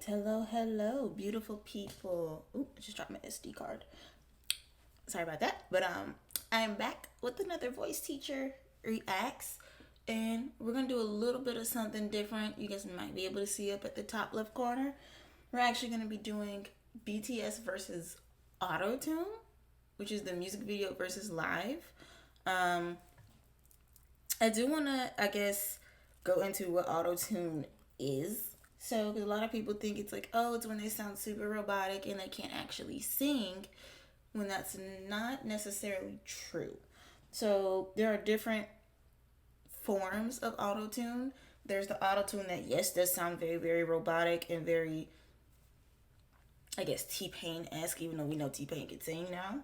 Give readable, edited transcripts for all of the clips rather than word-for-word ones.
right, hello, beautiful people. Ooh, I just dropped my SD card. Sorry about that, but I am back with another voice teacher reacts, and we're gonna do a little bit of something different. You guys might be able to see up at the top left corner. We're actually gonna be doing BTS versus Autotune, which is the music video versus live. I do wanna, I guess, go into what Autotune is. So, because a lot of people think it's like, oh, it's when they sound super robotic and they can't actually sing, when that's not necessarily true. So, there are different forms of autotune. There's the autotune that, yes, does sound very, very robotic and very, I guess, T-Pain-esque, even though we know T-Pain can sing now.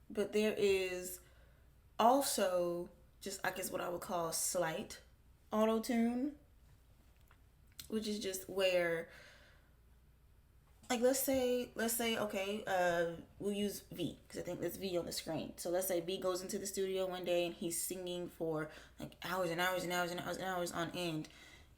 But there is also just, I guess, what I would call slight auto-tune, which is just where, like, let's say okay, we'll use V, because I think there's V on the screen. So let's say V goes into the studio one day and he's singing for like hours and hours and hours and hours and hours on end,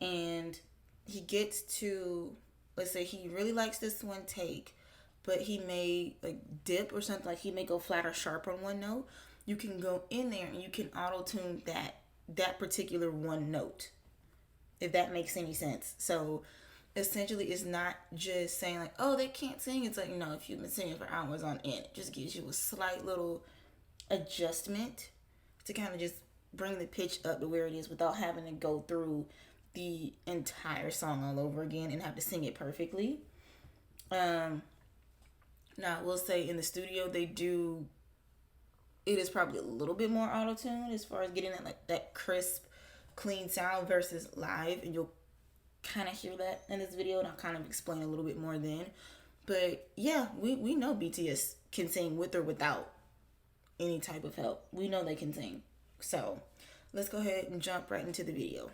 and he gets to, let's say he really likes this one take, but he may like dip or something, like he may go flat or sharp on one note. You can go in there and you can auto tune that particular one note, if that makes any sense. So essentially, it's not just saying like, oh, they can't sing. It's like, no, if you've been singing for hours on end, it just gives you a slight little adjustment to kind of just bring the pitch up to where it is without having to go through the entire song all over again and have to sing it perfectly. Now, I will say in the studio they do. It is probably a little bit more auto-tuned as far as getting that crisp, clean sound versus live, and you'll kind of hear that in this video, and I'll kind of explain a little bit more then. But yeah, we know BTS can sing with or without any type of help. We know they can sing. So let's go ahead and jump right into the video.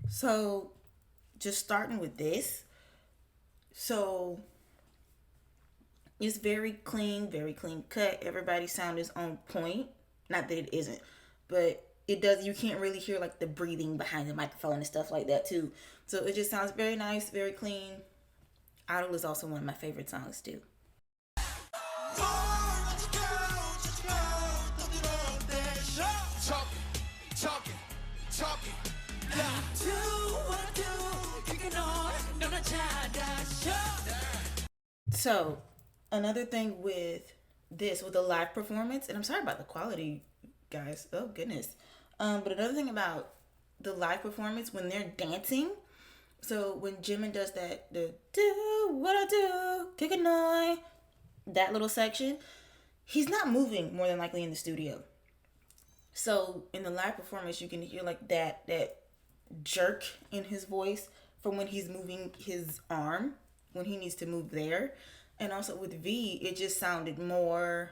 So, just starting with this. So, it's very clean cut. Everybody's sound is on point. Not that it isn't, but it does. You can't really hear like the breathing behind the microphone and stuff like that too. So it just sounds very nice, very clean. Idol is also one of my favorite songs too. So, another thing with this, with the live performance, and I'm sorry about the quality, guys. Oh, goodness. But another thing about the live performance, when they're dancing, so when Jimin does that, the do what I do, kick a noise, that little section, he's not moving more than likely in the studio. So in the live performance, you can hear like that jerk in his voice from when he's moving his arm, when he needs to move there. And also with V, it just sounded more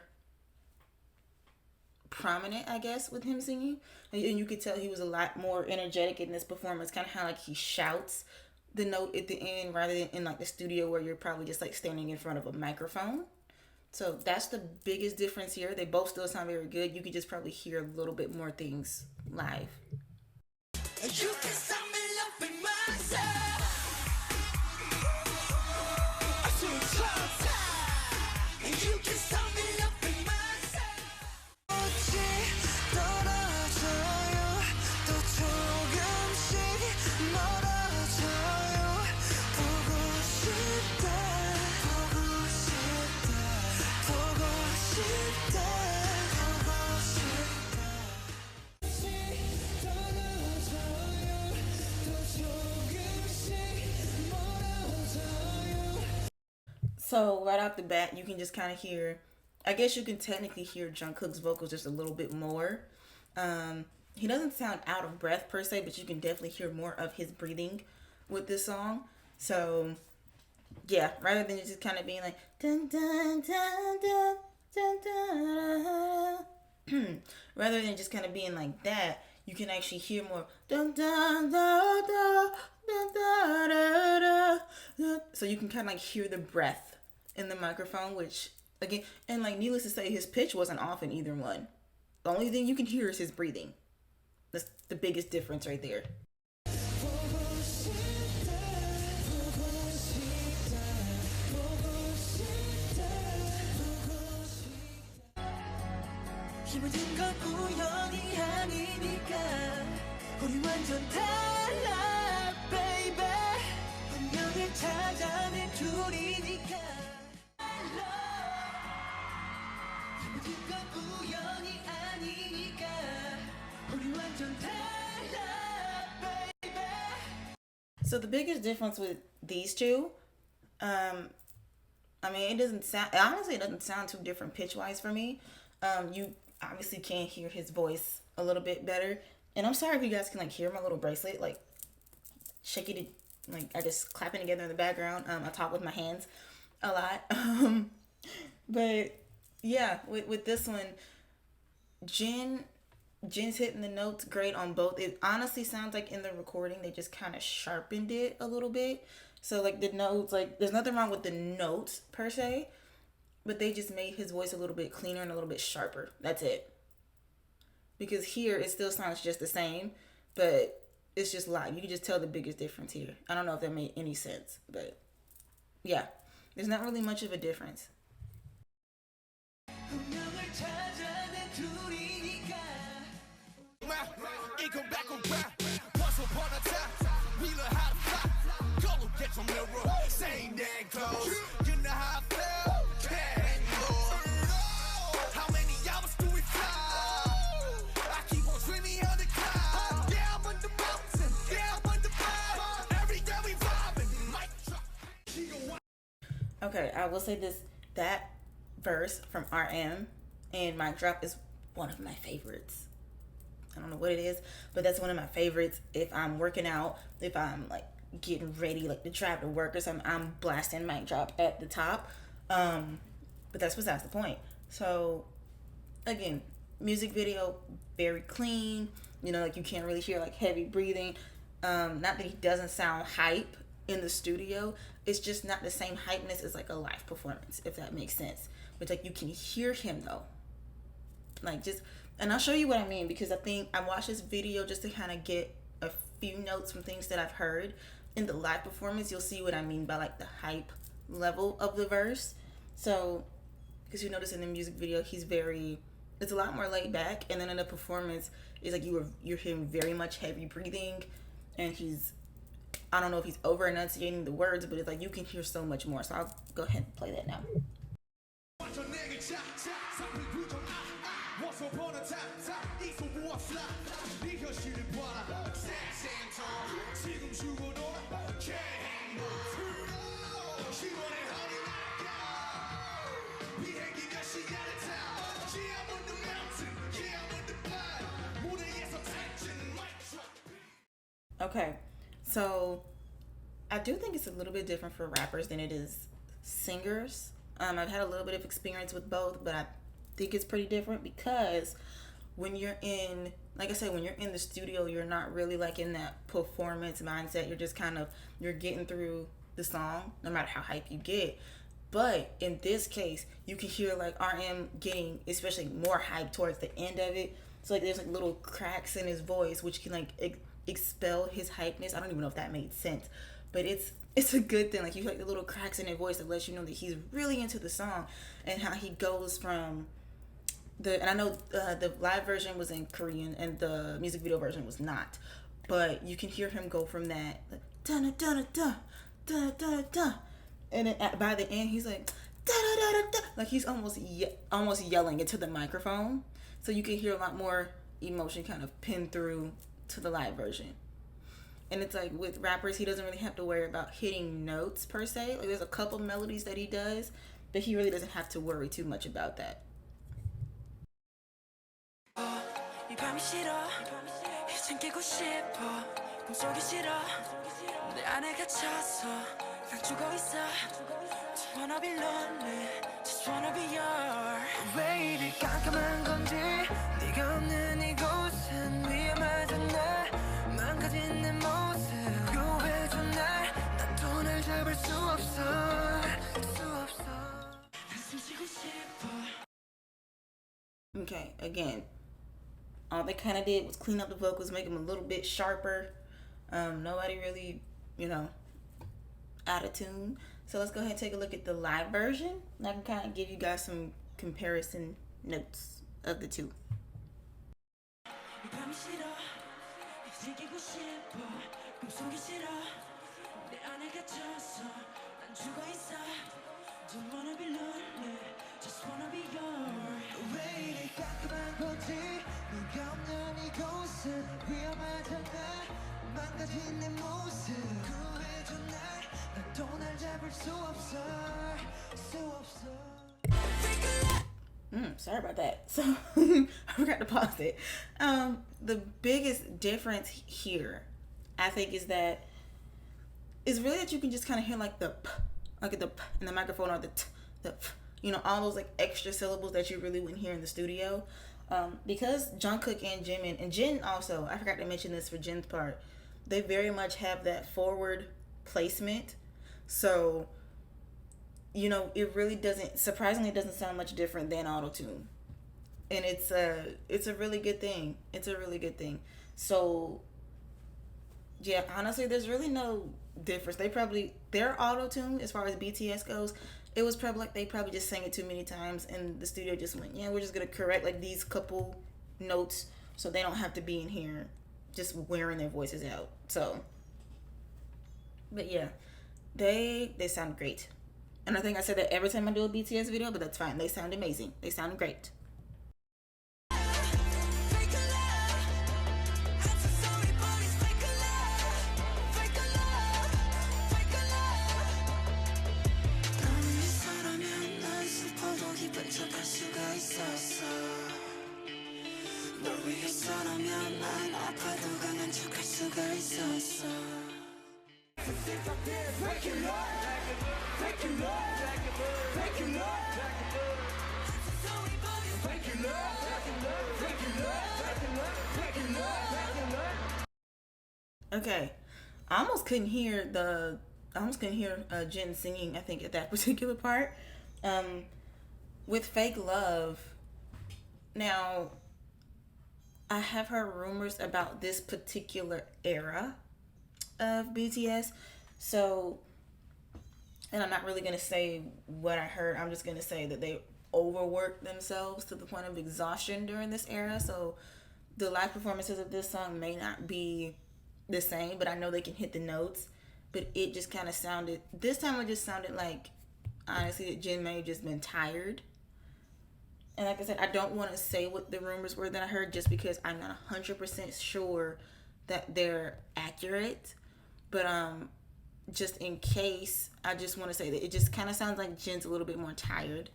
prominent, I guess, with him singing. And you could tell he was a lot more energetic in this performance, kind of like he shouts the note at the end rather than in like the studio where you're probably just like standing in front of a microphone. So that's the biggest difference here. They both still sound very good. You could just probably hear a little bit more things live. You can stop me loving myself. You can stop me loving myself. So right off the bat, you can just kind of hear, I guess you can technically hear Jungkook's vocals just a little bit more. He doesn't sound out of breath per se, but you can definitely hear more of his breathing with this song. So yeah, rather than just kind of being like dun dun dun dun dun dun, dun. Rather than just kind of being like that, you can actually hear more dun dun dun dun dun dun dun dun. So you can kind of like hear the breath in the microphone, which again, and like needless to say, his pitch wasn't off in either one. The only thing you can hear is his breathing. That's the biggest difference right there. 모든 건 우연이 아니니까 우리 완전 달라 baby 운명을 찾아낸 둘이니까 모든 건 우연이 아니니까 우리 완전 달라 baby. So the biggest difference with these two, I mean, it doesn't sound, honestly, it doesn't sound too different pitch wise for me. You obviously can hear his voice a little bit better. And I'm sorry if you guys can like hear my little bracelet, like shaking it, like I just clapping together in the background. I talk with my hands a lot. But yeah, with this one, Jin's hitting the notes great on both. It honestly sounds like in the recording they just kind of sharpened it a little bit. So like the notes, like there's nothing wrong with the notes per se, but they just made his voice a little bit cleaner and a little bit sharper. That's it. Because here it still sounds just the same, but it's just loud. You can just tell the biggest difference here. I don't know if that made any sense, but yeah, there's not really much of a difference. Okay, I will say this, that verse from RM and Mic Drop is one of my favorites. I don't know what it is, but that's one of my favorites. If I'm working out, if I'm like getting ready, like to drive to work or something, I'm blasting Mic Drop at the top. But that's besides the point. So again, music video, very clean. You know, like you can't really hear like heavy breathing. Not that he doesn't sound hype in the studio, it's just not the same hypeness as like a live performance, if that makes sense. But like you can hear him though, like just, and I'll show you what I mean, because I think I watched this video just to kind of get a few notes from things that I've heard. In the live performance you'll see what I mean by like the hype level of the verse. So because you notice in the music video it's a lot more laid back, and then in the performance it's like you're hearing very much heavy breathing, and I don't know if he's over enunciating the words, but it's like you can hear so much more. So I'll go ahead and play that now. Okay, so I do think it's a little bit different for rappers than it is singers. I've had a little bit of experience with both, but I think it's pretty different because when you're in, like I said, when you're in the studio, you're not really like in that performance mindset. You're just you're getting through the song, no matter how hype you get. But in this case, you can hear like RM getting especially more hype towards the end of it. So like there's like little cracks in his voice, which can like expel his hypeness. I don't even know if that made sense, but it's a good thing. Like you hear like the little cracks in his voice that lets you know that he's really into the song, and how he goes from and I know the live version was in Korean and the music video version was not, but you can hear him go from that da da da da da da da, and then by the end he's like da da da da, like he's almost yelling into the microphone, so you can hear a lot more emotion kind of pin through to the live version. And it's like with rappers, he doesn't really have to worry about hitting notes per se. Like there's a couple melodies that he does, but he really doesn't have to worry too much about that. 내 안에 갇혀서 난 죽어있어 Just wanna be lonely Just wanna be yours 왜 이리 깜깜한 건지 네가 없는 이곳은 위험하잖아 망가진 내 모습 요해줘 날난 돈을 잡을 수 없어 한숨 쉬고 싶어 Okay, again, all they kind of did was clean up the vocals, make them a little bit sharper. Nobody really, out of tune. So let's go ahead and take a look at the live version. And I can kind of give you guys some comparison notes of the two. 이 밤이 싫어 이제 깨고 싶어 꿈속이 싫어 내 안에 갇혀서 난 죽어있어 Don't wanna be lonely Just wanna be yours 왜 이리 깜깜한 건지 네가 없는 이곳은 위험하잖아 망가진 내 모습 구해줘 날난 돈을 잡을 수 없어 Sorry about that. So I forgot to pause it. The biggest difference here, I think, is really that you can just kind of hear like the p, like the p in the microphone, or the t, the p, all those like extra syllables that you really wouldn't hear in the studio. Because Jungkook and Jin, and Jin also, I forgot to mention this for Jin's part, they very much have that forward placement. So it really surprisingly doesn't sound much different than Autotune. And it's a really good thing. It's a really good thing. So yeah, honestly, there's really no difference. Their Autotune, as far as BTS goes, it was probably like they probably just sang it too many times and the studio just went, yeah, we're just gonna correct like these couple notes so they don't have to be in here just wearing their voices out. So but yeah, they sound great. And I think I said that every time I do a BTS video, but that's fine. They sound amazing. They sound great. Okay, I almost couldn't hear Jin singing, I think, at that particular part. With Fake Love, now I have heard rumors about this particular era of BTS, so, and I'm not really gonna say what I heard. I'm just gonna say that they overworked themselves to the point of exhaustion during this era. So the live performances of this song may not be the same, but I know they can hit the notes. But it just kind of sounded, this time it just sounded like, honestly, that Jin may have just been tired. And like I said, I don't want to say what the rumors were that I heard just because I'm not 100% sure that they're accurate. But just in case, I just want to say that it just kind of sounds like Jin's a little bit more tired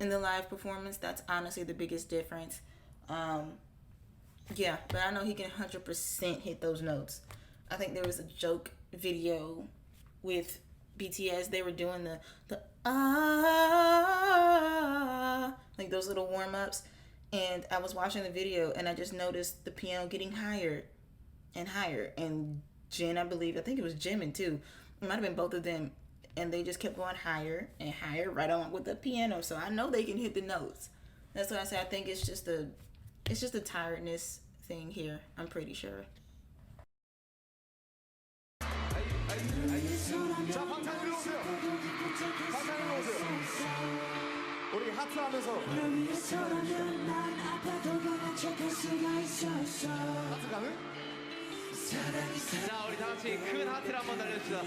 in the live performance. That's honestly the biggest difference. Yeah, but I know he can 100% hit those notes. I think there was a joke video with BTS. They were doing the like those little warm-ups, and I was watching the video and I just noticed the piano getting higher and higher, and Jin, I think it was Jimin too, it might have been both of them, and they just kept going higher and higher right along with the piano. So I know they can hit the notes. That's what I say. I think it's just a tiredness thing here, I'm pretty sure. 우리 하트하면서 하트 가능? 자, 우리 다 같이 큰 하트를 한번 날려줍시다. 원,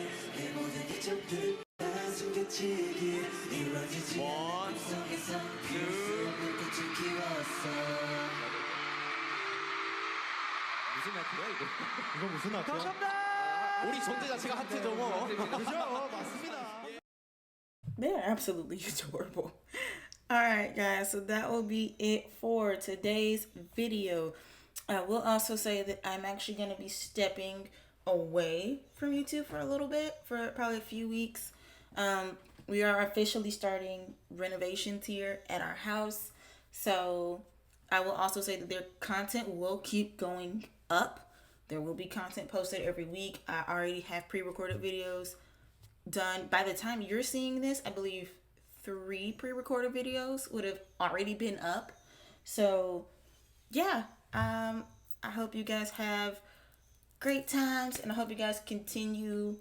무슨 하트야 이거? 이거 무슨 하트야? 감사합니다. 우리 존재 자체가 하트죠 뭐. 그죠? 맞습니다. They're absolutely adorable. Alright guys, so that will be it for today's video. I will also say that I'm actually going to be stepping away from YouTube for a little bit, for probably a few weeks. We are officially starting renovations here at our house. So I will also say that their content will keep going up. There will be content posted every week. I already have pre-recorded videos done. By the time you're seeing this, I believe 3 pre-recorded videos would have already been up. So yeah, I hope you guys have great times, and I hope you guys continue,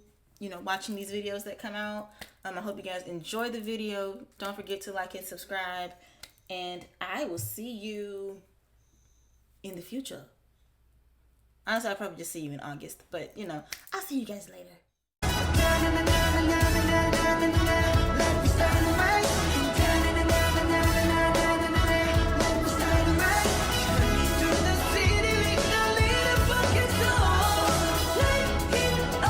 watching these videos that come out. I hope you guys enjoy the video. Don't forget to like and subscribe, and I will see you in the future. Honestly, I'll probably just see you in August, but I'll see you guys later.